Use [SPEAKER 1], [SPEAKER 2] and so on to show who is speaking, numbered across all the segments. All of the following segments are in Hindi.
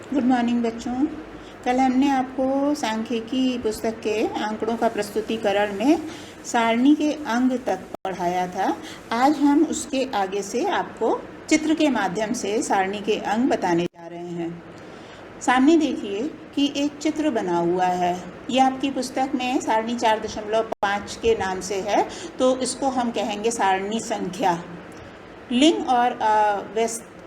[SPEAKER 1] गुड मॉर्निंग बच्चों। कल हमने आपको सांख्यिकी पुस्तक के आंकड़ों का प्रस्तुतिकरण में सारणी के अंग तक पढ़ाया था। आज हम उसके आगे से आपको चित्र के माध्यम से सारणी के अंग बताने जा रहे हैं। सामने देखिए कि एक चित्र बना हुआ है। यह आपकी पुस्तक में सारणी 4.5 के नाम से है, तो इसको हम कहेंगे सारणी संख्या। लिंग और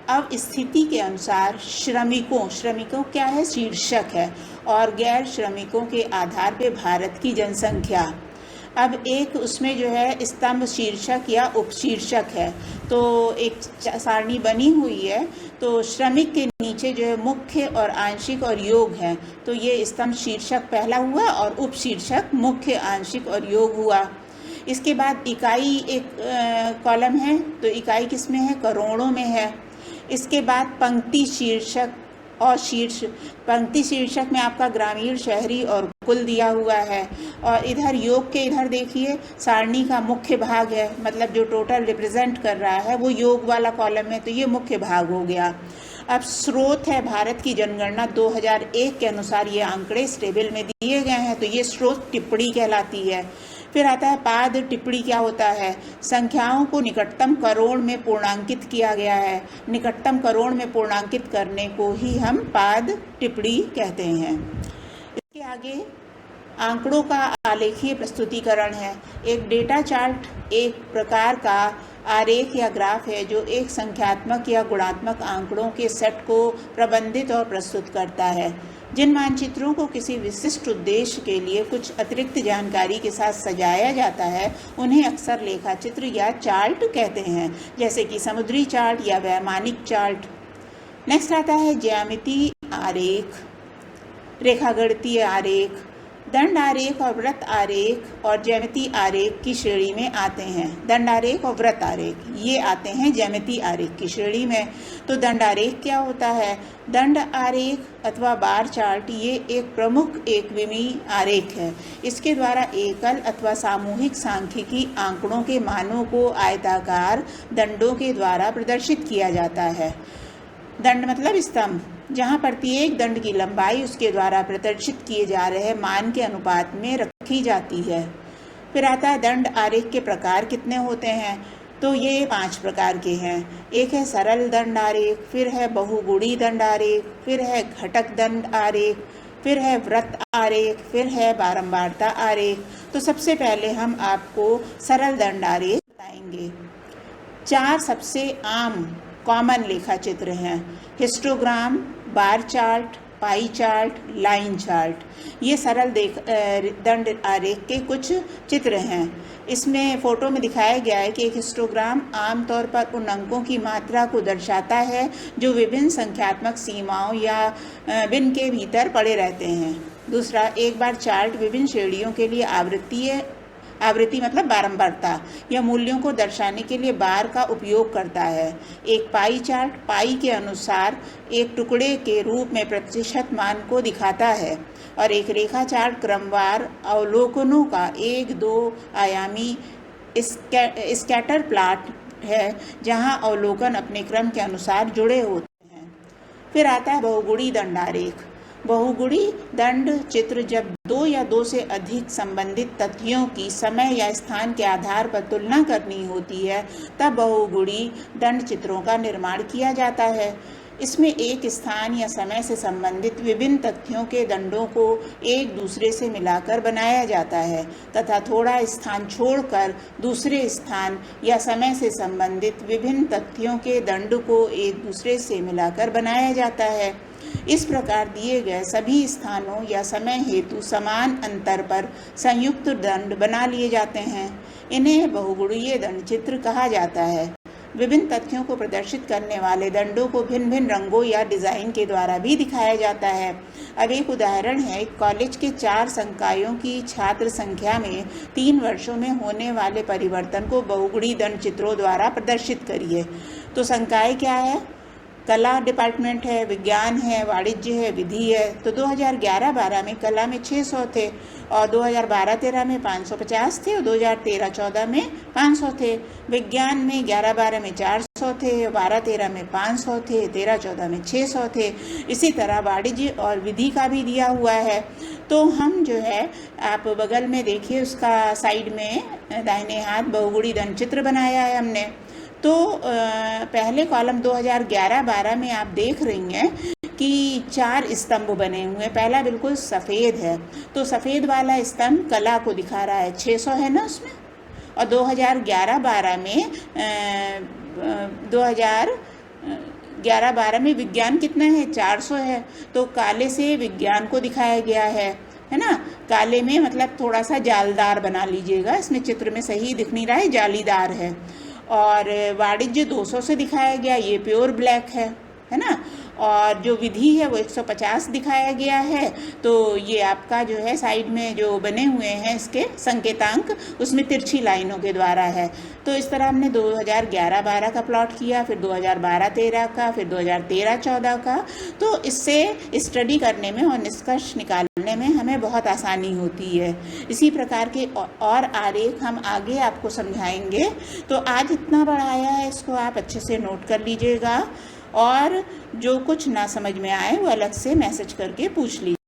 [SPEAKER 1] अवस्थिति के अनुसार श्रमिकों क्या है, शीर्षक है, और गैर श्रमिकों के आधार पे भारत की जनसंख्या। अब एक उसमें जो है स्तंभ शीर्षक या उपशीर्षक है, तो एक सारणी बनी हुई है, तो श्रमिक के नीचे जो है मुख्य और आंशिक और योग है, तो ये स्तंभ शीर्षक पहला हुआ और उपशीर्षक मुख्य, आंशिक और योग हुआ। इसके बाद इकाई एक कॉलम है, तो इकाई किस में है, करोड़ों में है। इसके बाद पंक्ति शीर्षक और शीर्ष, पंक्ति शीर्षक में आपका ग्रामीण, शहरी और कुल दिया हुआ है। और इधर योग के इधर देखिए सारणी का मुख्य भाग है, मतलब जो टोटल रिप्रेजेंट कर रहा है वो योग वाला कॉलम है, तो ये मुख्य भाग हो गया। अब स्रोत है भारत की जनगणना 2001 के अनुसार ये आंकड़े इस टेबल में दिए गए हैं, तो ये स्रोत टिप्पणी कहलाती है। फिर आता है पाद टिप्पणी। क्या होता है, संख्याओं को निकटतम करोड़ में पूर्णांकित किया गया है, निकटतम करोड़ में पूर्णांकित करने को ही हम पाद टिप्पणी कहते हैं। इसके आगे आंकड़ों का आलेखीय प्रस्तुतिकरण है। एक डेटा चार्ट एक प्रकार का आरेख या ग्राफ है जो एक संख्यात्मक या गुणात्मक आंकड़ों के सेट को प्रबंधित और प्रस्तुत करता है। जिन मानचित्रों को किसी विशिष्ट उद्देश्य के लिए कुछ अतिरिक्त जानकारी के साथ सजाया जाता है उन्हें अक्सर लेखाचित्र या चार्ट कहते हैं, जैसे कि समुद्री चार्ट या वैमानिक चार्ट। नेक्स्ट आता है ज्यामिति आरेख, रेखागणितीय आरेख, दंड आरेख और वृत्त आरेख और ज्यामिति आरेख की श्रेणी में आते हैं। दंड आरेख और वृत्त आरेख ये आते हैं ज्यामिति आरेख की श्रेणी में। तो दंड आरेख क्या होता है, दंड आरेख अथवा बार चार्ट ये एक प्रमुख एकविमीय आरेख है। इसके द्वारा एकल अथवा सामूहिक सांख्यिकी आंकड़ों के मानों को आयताकार दंडों के द्वारा प्रदर्शित किया जाता है। दंड मतलब स्तंभ, जहाँ प्रत्येक दंड की लंबाई उसके द्वारा प्रदर्शित किए जा रहे मान के अनुपात में रखी जाती है। फिर आता है दंड आरेख के प्रकार कितने होते हैं, तो ये 5 प्रकार के हैं। एक है सरल दंड आरेख, फिर है बहुगुणी दंड आरेख, फिर है घटक दंड आरेख, फिर है वृत्त आरेख, फिर है बारंबारता आरेख। तो सबसे पहले हम आपको सरल दंड आरेख बताएंगे। 4 सबसे आम कॉमन लेखा चित्र हैं, histogram, bar chart, pie chart, line chart. ये सरल दंड आरेख के कुछ चित्र हैं। इसमें फोटो में दिखाया गया है कि एक हिस्टोग्राम आमतौर पर उन अंकों की मात्रा को दर्शाता है जो विभिन्न संख्यात्मक सीमाओं या बिन के भीतर पड़े रहते हैं। दूसरा, एक बार चार्ट विभिन्न श्रेणियों के लिए आवृत्ति मतलब बारंबारता या मूल्यों को दर्शाने के लिए बार का उपयोग करता है। एक पाई चार्ट पाई के अनुसार एक टुकड़े के रूप में प्रतिशत मान को दिखाता है, और एक रेखा चार्ट क्रमवार अवलोकनों का 1-2 आयामी स्कैटर प्लॉट है, जहां अवलोकन अपने क्रम के अनुसार जुड़े होते हैं। फिर आता है बहुगुणी दंड आरेख। बहुगुणी दंड चित्र जब 2 या 2 से अधिक संबंधित तथ्यों की समय या स्थान के आधार पर तुलना करनी होती है, तब बहुगुणी दंड चित्रों का निर्माण किया जाता है। इसमें एक स्थान या समय से संबंधित विभिन्न तथ्यों के दंडों को एक दूसरे से मिलाकर बनाया जाता है, तथा थोड़ा स्थान छोड़कर दूसरे स्थान या समय से संबंधित विभिन्न तथ्यों के दंड को एक दूसरे से मिलाकर बनाया जाता है। इस प्रकार दिए गए सभी स्थानों या समय हेतु समान अंतर पर संयुक्त दंड बना लिए जाते हैं। इन्हें बहुगुणीय दंड चित्र कहा जाता है। विभिन्न तथ्यों को प्रदर्शित करने वाले दंडों को भिन्न भिन्न रंगों या डिजाइन के द्वारा भी दिखाया जाता है। अब एक उदाहरण है, कॉलेज के 4 संकायों की छात्र संख्या में 3 वर्षों में होने वाले परिवर्तन को बहुगुणी दंड चित्रों द्वारा प्रदर्शित करिए। तो संकाय क्या है, कला डिपार्टमेंट है, विज्ञान है, वाणिज्य है, विधि है। तो 2011-12 में कला में 600 थे और 2012-13 में 550 थे और 2013-14 में 500 थे। विज्ञान में 11-12 में 400 थे, 12-13 में 500 थे, 13-14 में 600 थे। इसी तरह वाणिज्य और विधि का भी दिया हुआ है। तो हम जो है, आप बगल में देखिए, उसका साइड में दाहिने हाथ बहुगुणी धन चित्र बनाया है हमने। तो पहले कॉलम 2011-12 में आप देख रही हैं कि 4 स्तंभ बने हुए हैं। पहला बिल्कुल सफ़ेद है, तो सफ़ेद वाला स्तंभ कला को दिखा रहा है, 600 है ना उसमें। और 2011-12 में 2011-12 में विज्ञान कितना है, 400 है। तो काले से विज्ञान को दिखाया गया है ना। काले में मतलब थोड़ा सा जालदार बना लीजिएगा, इसमें चित्र में सही दिख नहीं रहा है, जालीदार है। और वाणिज्य 200 से दिखाया गया, ये प्योर ब्लैक है ना। और जो विधि है वो 150 दिखाया गया है। तो ये आपका जो है साइड में जो बने हुए हैं इसके संकेतांक, उसमें तिरछी लाइनों के द्वारा है। तो इस तरह हमने 2011-12 का प्लॉट किया, फिर 2012-13 का, फिर 2013-14 का। तो इससे स्टडी करने में और निष्कर्ष निकालने में हमें बहुत आसानी होती है। इसी प्रकार के और आरेख हम आगे आपको समझाएंगे। तो आज इतना बढ़ाया है, इसको आप अच्छे से नोट कर लीजिएगा और जो कुछ ना समझ में आए वो अलग से मैसेज करके पूछ लीजिए।